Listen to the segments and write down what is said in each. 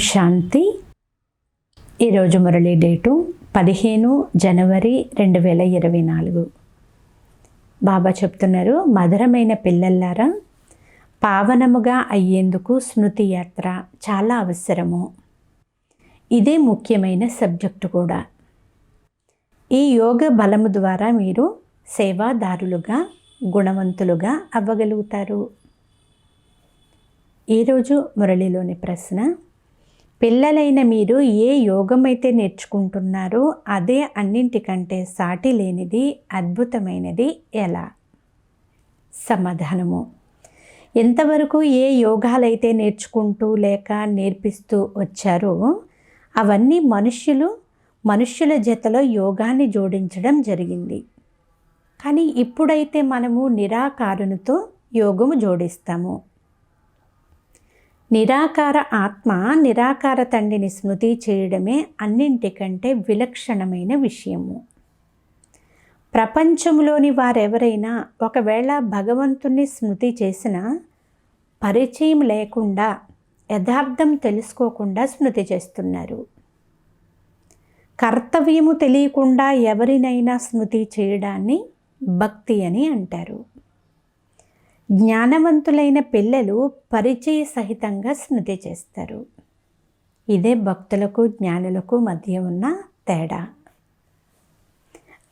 శాంతి. ఈరోజు మురళీ డేటు 15 జనవరి 2024. బాబా చెప్తున్నారు, మధురమైన పిల్లల్లారా, పావనముగా అయ్యేందుకు స్మృతి యాత్ర చాలా అవసరము. ఇదే ముఖ్యమైన సబ్జెక్టు కూడా. ఈ యోగ బలము ద్వారా మీరు సేవాదారులుగా, గుణవంతులుగా అవ్వగలుగుతారు. ఈరోజు మురళిలోని ప్రశ్న, పిల్లలైన మీరు ఏ యోగమైతే నేర్చుకుంటున్నారో అదే అన్నింటికంటే సాటి లేనిది, అద్భుతమైనది ఎలా? సమాధానము, ఎంతవరకు ఏ యోగాలైతే నేర్చుకుంటూ లేక నేర్పిస్తూ వచ్చారో అవన్నీ మనుష్యుల జతలో యోగాన్ని జోడించడం జరిగింది. కానీ ఇప్పుడైతే మనము నిరాకారునితో యోగము జోడిస్తాము. నిరాకార ఆత్మ నిరాకార తండ్రిని స్మృతి చేయడమే అన్నింటికంటే విలక్షణమైన విషయము. ప్రపంచంలోని వారెవరైనా ఒకవేళ భగవంతుణ్ణి స్మృతి చేసినా పరిచయం లేకుండా, యథార్థం తెలుసుకోకుండా స్మృతి చేస్తున్నారు. కర్తవ్యము తెలియకుండా ఎవరినైనా స్మృతి చేయడాన్ని భక్తి అని అంటారు. జ్ఞానవంతులైన పిల్లలు పరిచయ సహితంగా స్మృతి చేస్తారు. ఇదే భక్తులకు, జ్ఞానులకు మధ్య ఉన్న తేడా.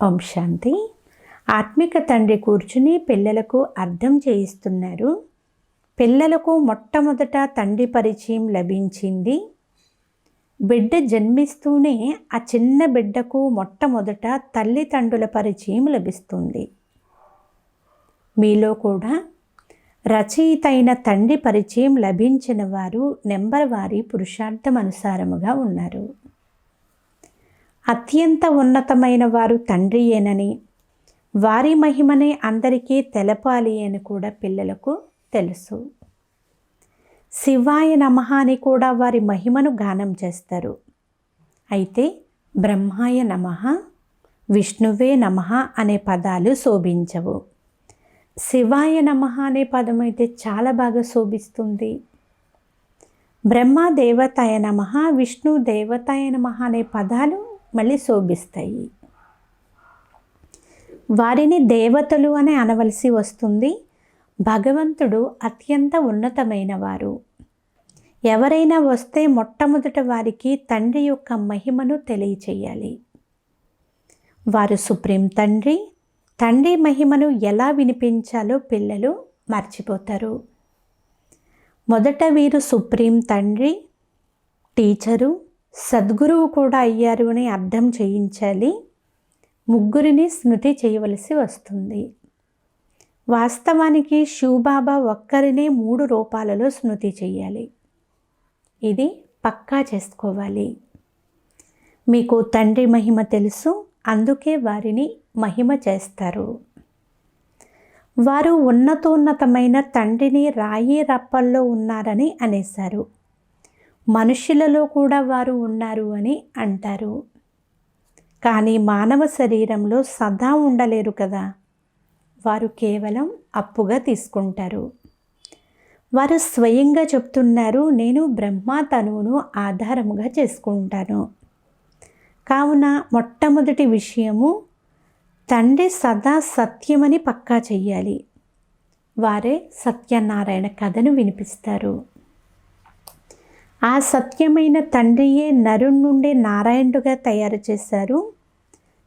ఓం శాంతి. ఆత్మిక తండ్రి కూర్చుని పిల్లలకు అర్థం చేయిస్తున్నారు. పిల్లలకు మొట్టమొదట తండ్రి పరిచయం లభించింది. బిడ్డ జన్మిస్తూనే ఆ చిన్న బిడ్డకు మొట్టమొదట తల్లిదండ్రుల పరిచయం లభిస్తుంది. మీలో కూడా రచయిత అయిన తండ్రి పరిచయం లభించిన వారు నెంబర్ వారి పురుషార్థం అనుసారముగా ఉన్నారు. అత్యంత ఉన్నతమైన వారు తండ్రియేనని, వారి మహిమనే అందరికీ తెలపాలి అని కూడా పిల్లలకు తెలుసు. శివాయ నమః అని కూడా వారి మహిమను గానం చేస్తారు. అయితే బ్రహ్మాయ నమః, విష్ణువే నమః అనే పదాలు శోభించవు. శివాయ నమః అనే పదం అయితే చాలా బాగా శోభిస్తుంది. బ్రహ్మ దేవతాయ నమః, విష్ణు దేవతాయ నమః అనే పదాలు మళ్ళీ శోభిస్తాయి. వారిని దేవతలు అని అనవలసి వస్తుంది. భగవంతుడు అత్యంత ఉన్నతమైన వారు. ఎవరైనా వస్తే మొట్టమొదట వారికి తండ్రి యొక్క మహిమను తెలియచేయాలి. వారు సుప్రీం తండ్రి. తండ్రి మహిమను ఎలా వినిపించాలో పిల్లలు మర్చిపోతారు. మొదట వీరు సుప్రీం తండ్రి, టీచరు, సద్గురువు కూడా అయ్యారు అని అర్థం చేయించాలి. ముగ్గురిని స్మృతి చేయవలసి వస్తుంది. వాస్తవానికి శివబాబా ఒక్కరినే 3 రూపాలలో స్మృతి చేయాలి. ఇది పక్కా చేసుకోవాలి. మీకు తండ్రి మహిమ తెలుసు, అందుకే వారిని మహిమ చేస్తారు. వారు ఉన్నతోన్నతమైన తండ్రిని రాయి రప్పల్లో ఉన్నారని అనేశారు. మనుషులలో కూడా వారు ఉన్నారు అని అంటారు. కానీ మానవ శరీరంలో సదా ఉండలేరు కదా. వారు కేవలం అప్పుగా తీసుకుంటారు. వారు స్వయంగా చెప్తున్నారు, నేను బ్రహ్మ తనువును ఆధారముగా చేసుకుంటాను. కావున మొట్టమొదటి విషయము, తండ్రి సదా సత్యమని పక్కా చెయ్యాలి. వారే సత్యనారాయణ కథను వినిపిస్తారు. ఆ సత్యమైన తండ్రియే నరుని నుండి నారాయణుడుగా తయారు చేశారు.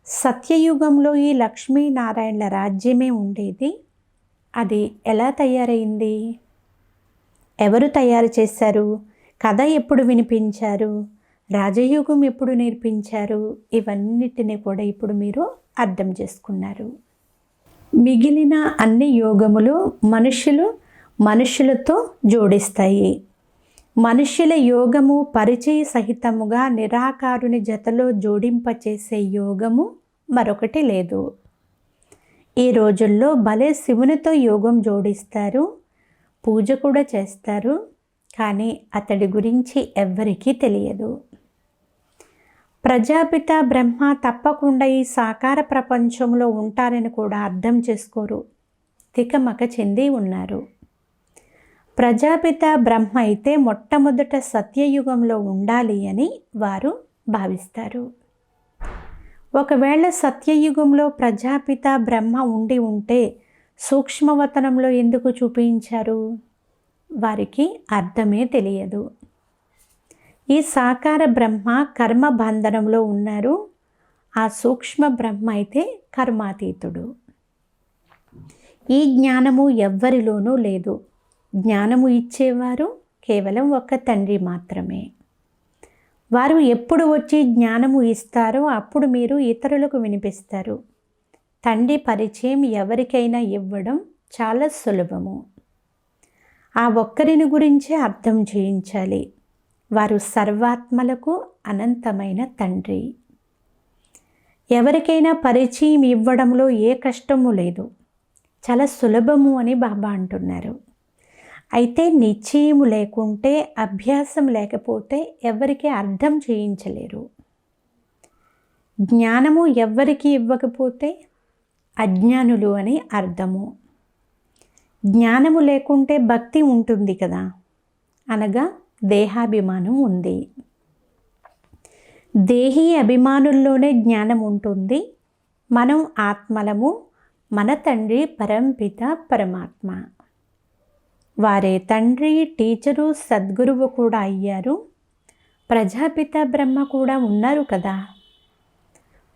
సత్యయుగంలో ఈ లక్ష్మీనారాయణల రాజ్యమే ఉండేది. అది ఎలా తయారైంది? ఎవరు తయారు చేశారు? కథ ఎప్పుడు వినిపించారు? రాజయోగం ఎప్పుడు నేర్పించారు? ఇవన్నిటిని కూడా ఇప్పుడు మీరు అర్థం చేసుకున్నారు. మిగిలిన అన్ని యోగములు మనుషులతో జోడిస్తాయి. మనుష్యుల యోగము పరిచయ సహితముగా నిరాకారుని జతలో జోడింపచేసే యోగము మరొకటి లేదు. ఈ రోజుల్లో భలే శివునితో యోగం జోడిస్తారు, పూజ కూడా చేస్తారు. కానీ అతడి గురించి ఎవ్వరికీ తెలియదు. ప్రజాపిత బ్రహ్మ తప్పకుండా ఈ సాకార ప్రపంచంలో ఉంటారని కూడా అర్థం చేసుకోరు. తికమక చెంది ఉన్నారు. ప్రజాపిత బ్రహ్మ అయితే మొట్టమొదట సత్యయుగంలో ఉండాలి అని వారు భావిస్తారు. ఒకవేళ సత్యయుగంలో ప్రజాపిత బ్రహ్మ ఉండి ఉంటే సూక్ష్మవతనంలో ఎందుకు చూపించారు? వారికి అర్థమే తెలియదు. ఈ సాకార బ్రహ్మ కర్మ బంధనంలో ఉన్నారు. ఆ సూక్ష్మ బ్రహ్మ అయితే కర్మాతీతుడు. ఈ జ్ఞానము ఎవ్వరిలోనూ లేదు. జ్ఞానము ఇచ్చేవారు కేవలం ఒక్క తండ్రి మాత్రమే. వారు ఎప్పుడు వచ్చి జ్ఞానము ఇస్తారో అప్పుడు మీరు ఇతరులకు వినిపిస్తారు. తండ్రి పరిచయం ఎవరికైనా ఇవ్వడం చాలా సులభము. ఆ ఒక్కరిని గురించే అర్థం చేయించాలి. వారు సర్వాత్మలకు అనంతమైన తండ్రి. ఎవరికైనా పరిచయం ఇవ్వడంలో ఏ కష్టము లేదు, చాలా సులభము అని బాబా అంటున్నారు. అయితే నిశ్చయము లేకుంటే, అభ్యాసం లేకపోతే ఎవరికి అర్థం చేయించలేరు. జ్ఞానము ఎవ్వరికి ఇవ్వకపోతే అజ్ఞానులు అని అర్థము. జ్ఞానము లేకుంటే భక్తి ఉంటుంది కదా, అనగా దేహాభిమానం ఉంది. దేహీ అభిమానుల్లోనే జ్ఞానం ఉంటుంది. మనం ఆత్మలము, మన తండ్రి పరంపిత పరమాత్మ. వారే తండ్రి, టీచరు, సద్గురువు కూడా అయ్యారు. ప్రజాపిత బ్రహ్మ కూడా ఉన్నారు కదా.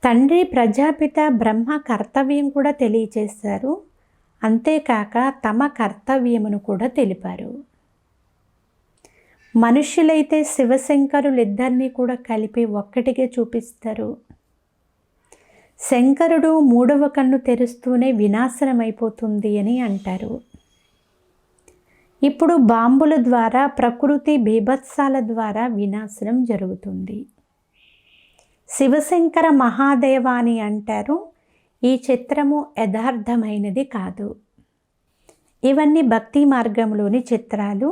తండ్రి ప్రజాపిత బ్రహ్మ కర్తవ్యం కూడా తెలియచేశారు. అంతేకాక తమ కర్తవ్యమును కూడా తెలిపారు. మనుష్యులైతే శివశంకరులిద్దరినీ కూడా కలిపి ఒక్కటిగా చూపిస్తారు. శంకరుడు మూడవ కన్ను తెరుస్తూనే వినాశనమైపోతుంది అని అంటారు. ఇప్పుడు బాంబుల ద్వారా, ప్రకృతి బీభత్సాల ద్వారా వినాశనం జరుగుతుంది. శివశంకర మహాదేవ అని అంటారు. ఈ చిత్రము యథార్థమైనది కాదు. ఇవన్నీ భక్తి మార్గంలోని చిత్రాలు.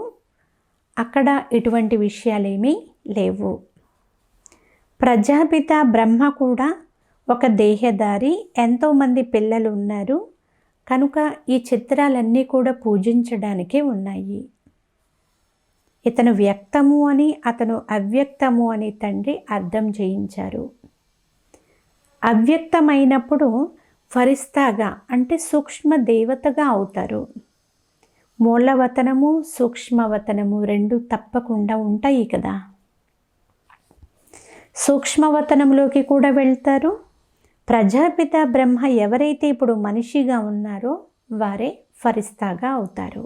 అక్కడ ఇటువంటి విషయాలేమీ లేవు. ప్రజాపిత బ్రహ్మ కూడా ఒక దేహదారి, ఎంతోమంది పిల్లలు ఉన్నారు కనుక ఈ చిత్రాలన్నీ కూడా పూజించడానికే ఉన్నాయి. ఇతను వ్యక్తము అని, అతను అవ్యక్తము అని తండ్రి అర్థం చేయించారు. అవ్యక్తమైనప్పుడు ఫరిస్తాగా అంటే సూక్ష్మ దేవతగా అవుతారు. మూలవతనము, సూక్ష్మవతనము రెండు తప్పకుండా ఉంటాయి కదా. సూక్ష్మవతనంలోకి కూడా వెళ్తారు. ప్రజాపిత బ్రహ్మ ఎవరైతే ఇప్పుడు మనిషిగా ఉన్నారో వారే ఫరిస్తాగా అవుతారు.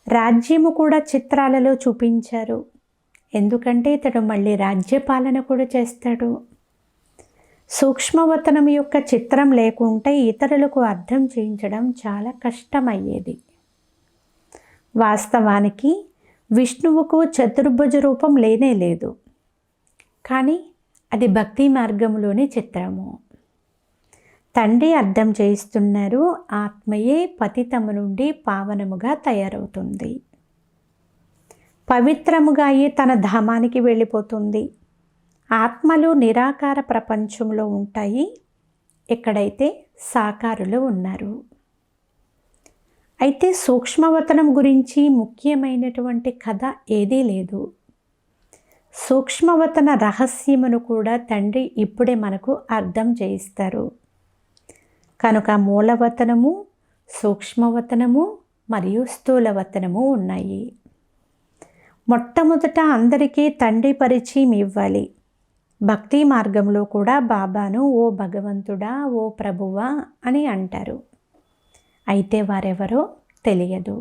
రాజ్యము కూడా చిత్రాలలో చూపించారు. ఎందుకంటే ఇతడు మళ్ళీ రాజ్యపాలన కూడా చేస్తాడు. సూక్ష్మవతనం యొక్క చిత్రం లేకుంటే ఇతరులకు అర్థం చేయించడం చాలా కష్టమయ్యేది. వాస్తవానికి విష్ణువుకు చతుర్భుజ రూపం లేనే లేదు. కానీ అది భక్తి మార్గంలోని చిత్రము. తండ్రి అర్థం చేయిస్తున్నారు, ఆత్మయే పతితము నుండి పావనముగా తయారవుతుంది. పవిత్రముగా అయ్యి తన ధామానికి వెళ్ళిపోతుంది. ఆత్మలు నిరాకార ప్రపంచంలో ఉంటాయి. ఇక్కడైతే సాకారులు ఉన్నారు. అయితే సూక్ష్మవతనం గురించి ముఖ్యమైనటువంటి కథ ఏదీ లేదు. సూక్ష్మవతన రహస్యమును కూడా తండ్రి ఇప్పుడే మనకు అర్థం చేయిస్తారు. కనుక మూలవతనము, సూక్ష్మవతనము మరియు స్థూలవతనము ఉన్నాయి. మొట్టమొదట అందరికీ తండ్రి పరిచయం ఇవ్వాలి. భక్తి మార్గంలో కూడా బాబాను ఓ భగవంతుడా, ఓ ప్రభువా అని అంటారు. అయితే వారెవరో తెలియదు.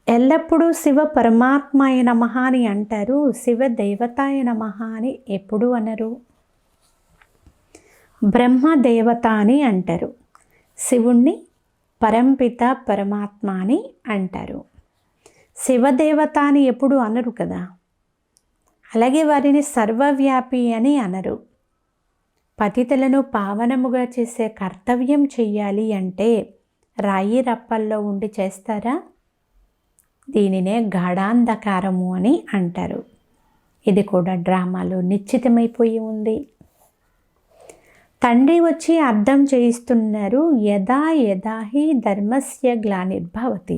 ఎల్లప్పుడూ శివ పరమాత్మాయ నమః అని అంటారు. శివ దేవతాయ నమః అని ఎప్పుడు అనరు. బ్రహ్మ దేవత అని అంటారు. శివుణ్ణి పరంపిత పరమాత్మ అని అంటారు. శివదేవత అని ఎప్పుడు అనరు కదా. అలాగే వారిని సర్వవ్యాపి అని అనరు. పతితులను పావనముగా చేసే కర్తవ్యం చెయ్యాలి అంటే రాయి రప్పల్లో ఉండి చేస్తారా? దీనినే గాఢాంధకారము అని అంటారు. ఇది కూడా డ్రామాలో నిశ్చితమైపోయి ఉంది. తండ్రి వచ్చి అర్థం చేయిస్తున్నారు, యదా యదా హి ధర్మస్య గ్లానిర్భవతి.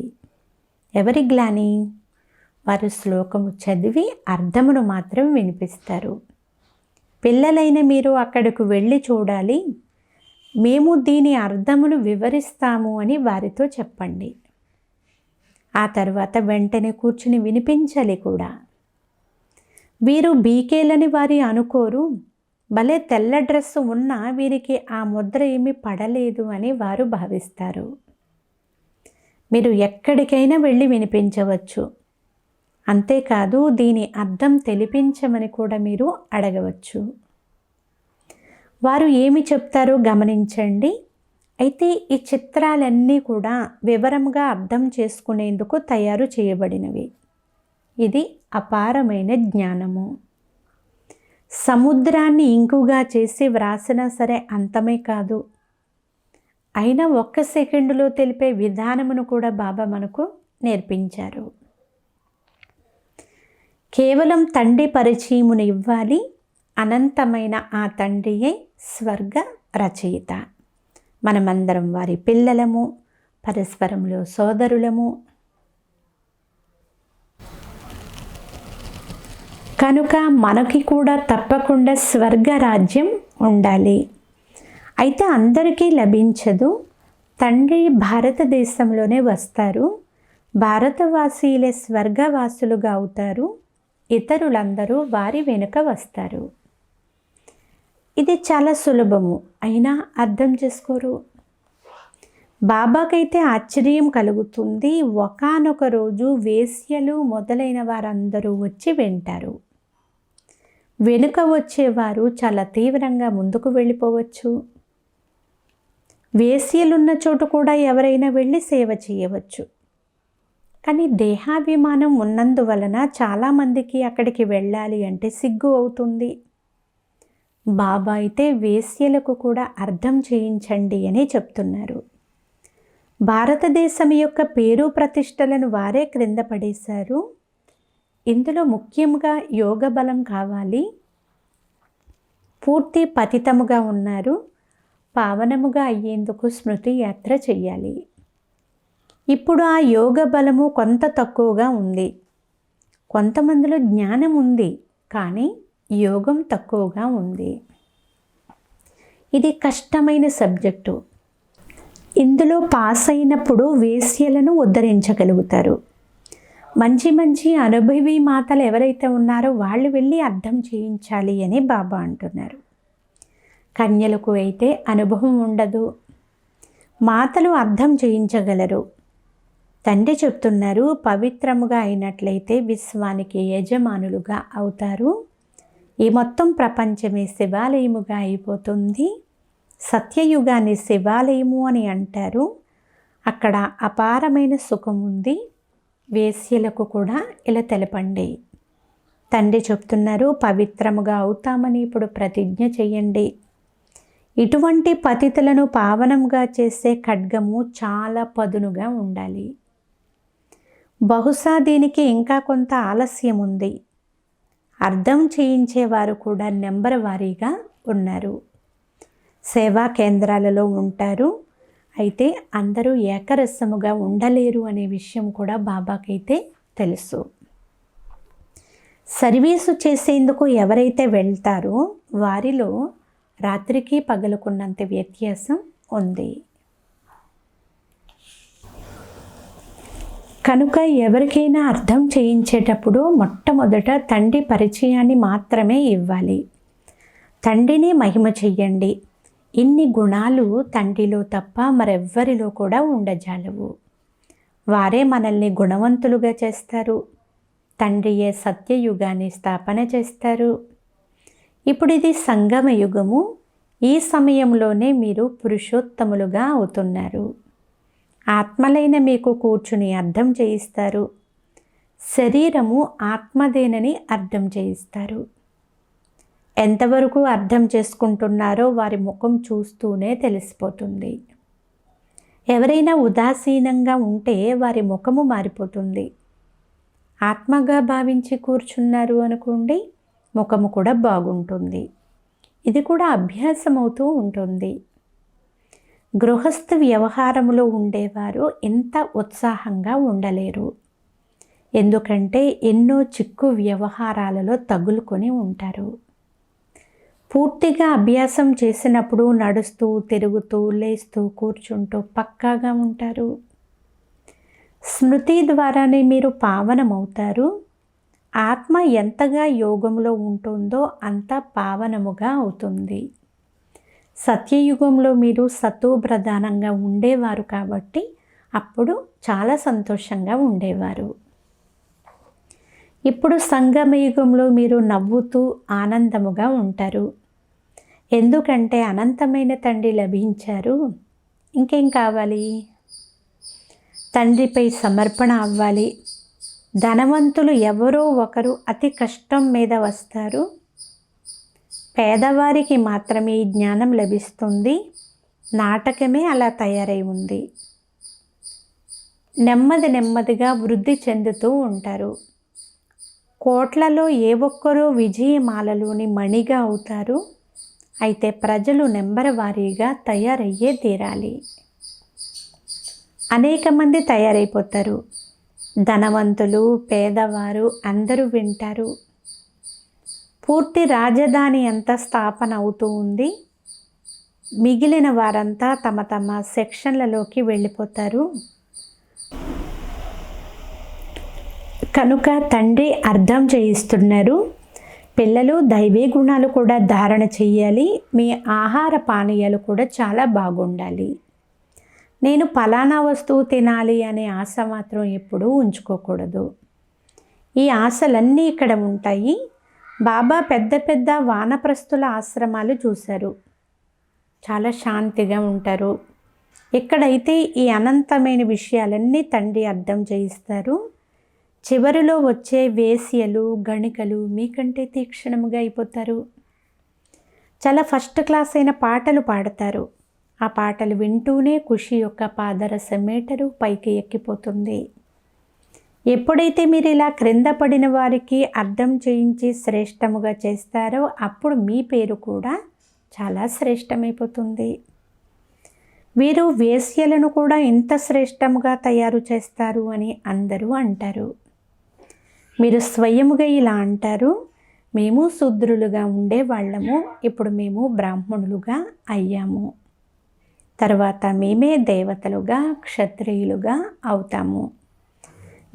ఎవరి గ్లాని? వారు శ్లోకము చదివి అర్థమును మాత్రం వినిపిస్తారు. పిల్లలైన మీరు అక్కడకు వెళ్ళి చూడాలి, మేము దీని అర్థమును వివరిస్తాము అని వారితో చెప్పండి. ఆ తర్వాత వెంటనే కూర్చుని వినిపించాలి కూడా. వీరు బీకేలని వారి అనుకోరు, భలే తెల్ల డ్రెస్సు ఉన్నా వీరికి ఆ ముద్ర ఏమీ పడలేదు అని వారు భావిస్తారు. మీరు ఎక్కడికైనా వెళ్ళి వినిపించవచ్చు. అంతేకాదు దీని అర్థం తెలిపించమని కూడా మీరు అడగవచ్చు. వారు ఏమి చెప్తారో గమనించండి. అయితే ఈ చిత్రాలన్నీ కూడా వివరంగా అర్థం చేసుకునేందుకు తయారు చేయబడినవి. ఇది అపారమైన జ్ఞానము. సముద్రాన్ని ఇంకుగా చేసి వ్రాసినా సరే అంతమే కాదు, అయినా 1 సెకండులో తెలిపే విధానమును కూడా బాబా మనకు నేర్పించారు. కేవలం తండ్రి పరిచయమును ఇవ్వాలి. అనంతమైన ఆ తండ్రియే స్వర్గ రచయిత. మనమందరం వారి పిల్లలము, పరస్పరంలో సోదరులము. కనుక మనకి కూడా తప్పకుండా స్వర్గ రాజ్యం ఉండాలి. అయితే అందరికీ లభించదు. తండ్రి భారతదేశంలోనే వస్తారు, భారతవాసీలే స్వర్గవాసులుగా అవుతారు, ఇతరులందరూ వారి వెనుక వస్తారు. ఇది చాలా సులభము, అయినా అర్థం చేసుకోరు. బాబాకైతే ఆశ్చర్యం కలుగుతుంది. ఒకానొక రోజు వేశ్యలు మొదలైన వారందరూ వచ్చి వింటారు. వెనుక వచ్చేవారు చాలా తీవ్రంగా ముందుకు వెళ్ళిపోవచ్చు. వేశ్యలున్న చోటు కూడా ఎవరైనా వెళ్ళి సేవ చేయవచ్చు. కానీ దేహాభిమానం ఉన్నందువలన చాలామందికి అక్కడికి వెళ్ళాలి అంటే సిగ్గు అవుతుంది. బాబా అయితే వేశ్యలకు కూడా అర్థం చేయించండి అని చెప్తున్నారు. భారతదేశం యొక్క పేరు ప్రతిష్టలను వారే క్రింద పడేశారు. ఇందులో ముఖ్యంగా యోగ బలం కావాలి. పూర్తి పతితముగా ఉన్నారు, పావనముగా అయ్యేందుకు స్మృతి యాత్ర చెయ్యాలి. ఇప్పుడు ఆ యోగ బలము కొంత తక్కువగా ఉంది. కొంతమందిలో జ్ఞానం ఉంది, కానీ యోగం తక్కువగా ఉంది. ఇది కష్టమైన సబ్జెక్టు. ఇందులో పాస్ అయినప్పుడు వేశ్యలను ఉద్ధరించగలుగుతారు. మంచి మంచి అనుభవి మాతలు ఎవరైతే ఉన్నారో వాళ్ళు వెళ్ళి అర్థం చేయించాలి అని బాబా అంటున్నారు. కన్యలకు అయితే అనుభవం ఉండదు, మాతలు అర్థం చేయించగలరు. తండ్రి చెప్తున్నారు, పవిత్రముగా అయినట్లయితే విశ్వానికి యజమానులుగా అవుతారు. ఈ మొత్తం ప్రపంచమే శివాలయముగా అయిపోతుంది. సత్యయుగాన్ని శివాలయము అని అంటారు. అక్కడ అపారమైన సుఖం ఉంది. వేశ్యలకు కూడా ఇలా తెలపండి. తండ్రి చెప్తున్నారు, పవిత్రముగా అవుతామని ఇప్పుడు ప్రతిజ్ఞ చెయ్యండి. ఇటువంటి పతితులను పావనంగా చేసే ఖడ్గము చాలా పదునుగా ఉండాలి. బహుశా దీనికి ఇంకా కొంత ఆలస్యం ఉంది. అర్థం చేయించేవారు కూడా నెంబర్ వారీగా ఉన్నారు. సేవా కేంద్రాలలో ఉంటారు. అయితే అందరూ ఏకరసముగా ఉండలేరు అనే విషయం కూడా బాబాకైతే తెలుసు. సర్వీసు చేసేందుకు ఎవరైతే వెళ్తారో వారిలో రాత్రికి పగలుకున్నంత వ్యత్యాసం ఉంది. కనుక ఎవరికైనా అర్థం చేయించేటప్పుడు మొట్టమొదట తండ్రి పరిచయాన్ని మాత్రమే ఇవ్వాలి. తండ్రిని మహిమ చెయ్యండి. ఇన్ని గుణాలు తండ్రిలో తప్ప మరెవ్వరిలో కూడా ఉండజాలవు. వారే మనల్ని గుణవంతులుగా చేస్తారు. తండ్రియే సత్యయుగాన్ని స్థాపన చేస్తారు. ఇప్పుడు ఇది సంగమ యుగము. ఈ సమయంలోనే మీరు పురుషోత్తములుగా అవుతున్నారు. ఆత్మలైన మీకు కూర్చుని అర్థం చేయిస్తారు. శరీరము ఆత్మదేనని అర్థం చేయిస్తారు. ఎంతవరకు అర్థం చేసుకుంటున్నారో వారి ముఖం చూస్తూనే తెలిసిపోతుంది. ఎవరైనా ఉదాసీనంగా ఉంటే వారి ముఖము మారిపోతుంది. ఆత్మగా భావించి కూర్చున్నారు అనుకోండి, ముఖము కూడా బాగుంటుంది. ఇది కూడా అభ్యాసం అవుతూ ఉంటుంది. గృహస్థ వ్యవహారంలో ఉండేవారు ఇంత ఉత్సాహంగా ఉండలేరు. ఎందుకంటే ఎన్నో చిక్కు వ్యవహారాలలో తగులుకొని ఉంటారు. పూర్తిగా అభ్యాసం చేసినప్పుడు నడుస్తూ, తిరుగుతూ, లేస్తూ, కూర్చుంటూ పక్కాగా ఉంటారు. స్మృతి ద్వారానే మీరు పావనమవుతారు. ఆత్మ ఎంతగా యోగంలో ఉంటుందో అంత పావనముగా అవుతుంది. సత్యయుగంలో మీరు సతోప్రధానంగా ఉండేవారు కాబట్టి అప్పుడు చాలా సంతోషంగా ఉండేవారు. ఇప్పుడు సంగమయుగంలో మీరు నవ్వుతూ ఆనందముగా ఉంటారు. ఎందుకంటే అనంతమైన తండ్రి లభించారు. ఇంకేం కావాలి? తండ్రిపై సమర్పణ అవ్వాలి. ధనవంతులు ఎవరో ఒకరు అతి కష్టం మీద వస్తారు. పేదవారికి మాత్రమే ఈ జ్ఞానం లభిస్తుంది. నాటకమే అలా తయారై ఉంది. నెమ్మదిగా వృద్ధి చెందుతూ ఉంటారు. కోట్లలో ఏ ఒక్కరో విజయమాలలోని మణిగా అవుతారు. అయితే ప్రజలు నెంబర్ వారీగా తయారయ్యే తీరాలి. అనేక మంది తయారైపోతారు. ధనవంతులు, పేదవారు అందరూ వింటారు. పూర్తి రాజధాని అంతా స్థాపన అవుతూ ఉంది. మిగిలిన వారంతా తమ తమ సెక్షన్లలోకి వెళ్ళిపోతారు. కనుక తండ్రి అర్థం చేయిస్తున్నారు, పిల్లలు దైవీ గుణాలు కూడా ధారణ చెయ్యాలి. మీ ఆహార పానీయాలు కూడా చాలా బాగుండాలి. నేను ఫలానా వస్తువు తినాలి అనే ఆశ మాత్రం ఎప్పుడూ ఉంచుకోకూడదు. ఈ ఆశలన్నీ ఇక్కడ ఉంటాయి. బాబా పెద్ద పెద్ద వానప్రస్థుల ఆశ్రమాలు చూశారు. చాలా శాంతిగా ఉంటారు. ఎక్కడైతే ఈ అనంతమైన విషయాలన్నీ తండ్రి అర్థం చేయిస్తారు. చివరిలో వచ్చే వేశ్యలు, గణికలు మీకంటే తీక్షణముగా అయిపోతారు. చాలా ఫస్ట్ క్లాస్ అయిన పాటలు పాడతారు. ఆ పాటలు వింటూనే ఖుషి యొక్క పాదరస మీటరు పైకి ఎక్కిపోతుంది. ఎప్పుడైతే మీరు ఇలా క్రింద పడిన వారికి అర్థం చేయించి శ్రేష్టముగా చేస్తారో అప్పుడు మీ పేరు కూడా చాలా శ్రేష్టమైపోతుంది. వీరు వేశ్యలను కూడా ఇంత శ్రేష్టముగా తయారు చేస్తారు అని అందరూ అంటారు. మీరు స్వయముగా ఇలా అంటారు, మేము శూద్రులుగా ఉండేవాళ్ళము, ఇప్పుడు మేము బ్రాహ్మణులుగా అయ్యాము. తర్వాత మేమే దేవతలుగా, క్షత్రియులుగా అవుతాము.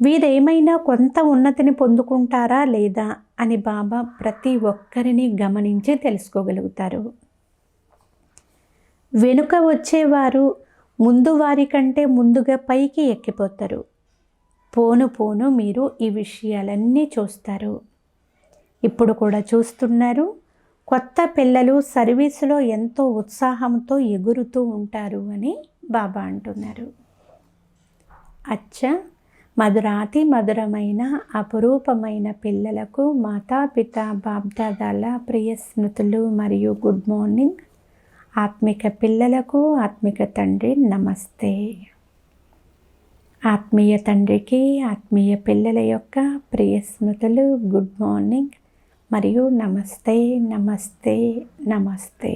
వీరేమైనా కొంత ఉన్నతిని పొందుకుంటారా లేదా అని బాబా ప్రతి ఒక్కరిని గమనించి తెలుసుకోగలుగుతారు. వెనుక వచ్చేవారు ముందు వారి కంటే ముందుగా పైకి ఎక్కిపోతారు. పోను పోను మీరు ఈ విషయాలన్నీ చూస్తారు. ఇప్పుడు కూడా చూస్తున్నారు. కొత్త పిల్లలు సర్వీసులో ఎంతో ఉత్సాహంతో ఎగురుతూ ఉంటారు అని బాబా అంటున్నారు. మధురాతి మధురమైన అపురూపమైన పిల్లలకు మాతాపిత బాప్దాదాల ప్రియ స్మృతులు మరియు గుడ్ మార్నింగ్. ఆత్మిక పిల్లలకు ఆత్మిక తండ్రి నమస్తే. ఆత్మీయ తండ్రికి ఆత్మీయ పిల్లల యొక్క ప్రియ స్మృతులు, గుడ్ మార్నింగ్ మరియు నమస్తే నమస్తే నమస్తే.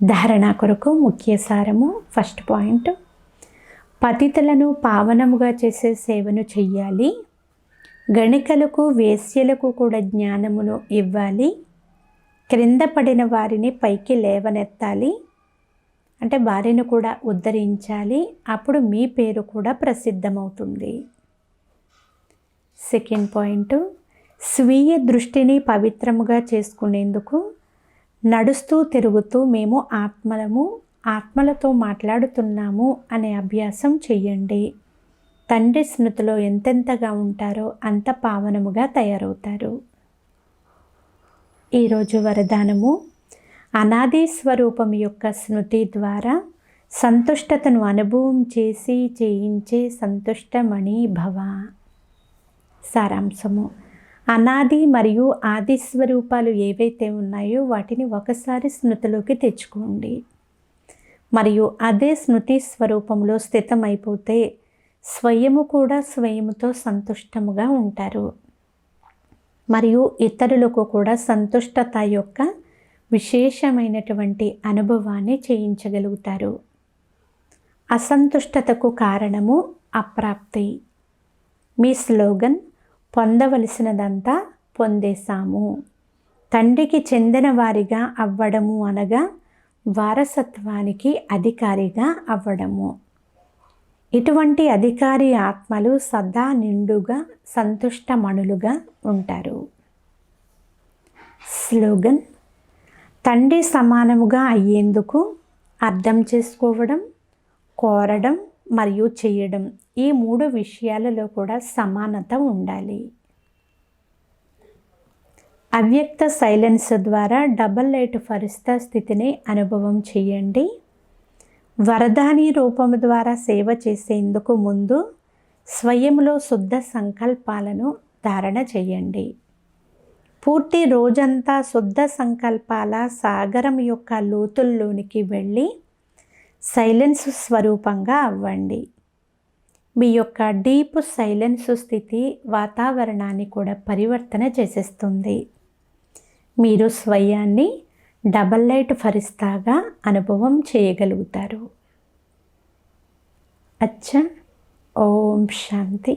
ధారణ కొరకు ముఖ్య సారము. ఫస్ట్ పాయింట్, పతితులను పావనముగా చేసే సేవను చెయ్యాలి. గణికలకు, వేశ్యలకు కూడా జ్ఞానమును ఇవ్వాలి. క్రింద పడిన వారిని పైకి లేవనెత్తాలి. అంటే వారిని కూడా ఉద్ధరించాలి. అప్పుడు మీ పేరు కూడా ప్రసిద్ధమవుతుంది. సెకండ్ పాయింట్, స్వీయ దృష్టిని పవిత్రముగా చేసుకునేందుకు నడుస్తూ తిరుగుతూ మేము ఆత్మలతో మాట్లాడుతున్నాము అనే అభ్యాసం చెయ్యండి. తండ్రి స్మృతిలో ఎంతెంతగా ఉంటారో అంత పావనముగా తయారవుతారు. ఈరోజు వరదానము, అనాది స్వరూపం యొక్క స్మృతి ద్వారా సంతుష్టతను అనుభవం చేయించే సంతుష్టమణి భవ. సారాంశము, అనాది మరియు ఆది స్వరూపాలు ఏవైతే ఉన్నాయో వాటిని ఒకసారి స్మృతిలోకి తెచ్చుకోండి. మరియు అదే స్మృతి స్వరూపంలో స్థితమైపోతే స్వయము కూడా స్వయముతో సంతుష్టముగా ఉంటారు. మరియు ఇతరులకు కూడా సంతుష్టత యొక్క విశేషమైనటువంటి అనుభవాన్ని చేయించగలుగుతారు. అసంతుష్టతకు కారణము అప్రాప్తి. మీ స్లోగన్ పొందవలసినదంతా పొందేశాము. తండ్రికి చెందిన వారిగా అవ్వడము అనగా వారసత్వానికి అధికారిగా అవ్వడము. ఇటువంటి అధికారి ఆత్మలు సదా నిండుగా సంతుష్టమణులుగా ఉంటారు. స్లోగన్ తండ్రి సమానముగా అయ్యేందుకు అర్థం చేసుకోవడం, కోరడం మరియు చేయడం, ఈ 3 విషయాలలో కూడా సమానత ఉండాలి. అవ్యక్త సైలెన్స్ ద్వారా డబల్ లైట్ ఫరిస్తా స్థితిని అనుభవం చేయండి. వరదాని రూపము ద్వారా సేవ చేసేందుకు ముందు స్వయంలో శుద్ధ సంకల్పాలను ధారణ చేయండి. పూర్తి రోజంతా శుద్ధ సంకల్పాల సాగరం యొక్క లోతుల్లోనికి వెళ్ళి సైలెన్స్ స్వరూపంగా అవ్వండి. మీ యొక్క డీప్ సైలెన్స్ స్థితి వాతావరణాన్ని కూడా పరివర్తన చేసేస్తుంది. మీరు స్వయాన్ని డబల్ లైట్ ఫరిస్తాగా అనుభవం చేయగలుగుతారు. అచ్చా. ఓం శాంతి.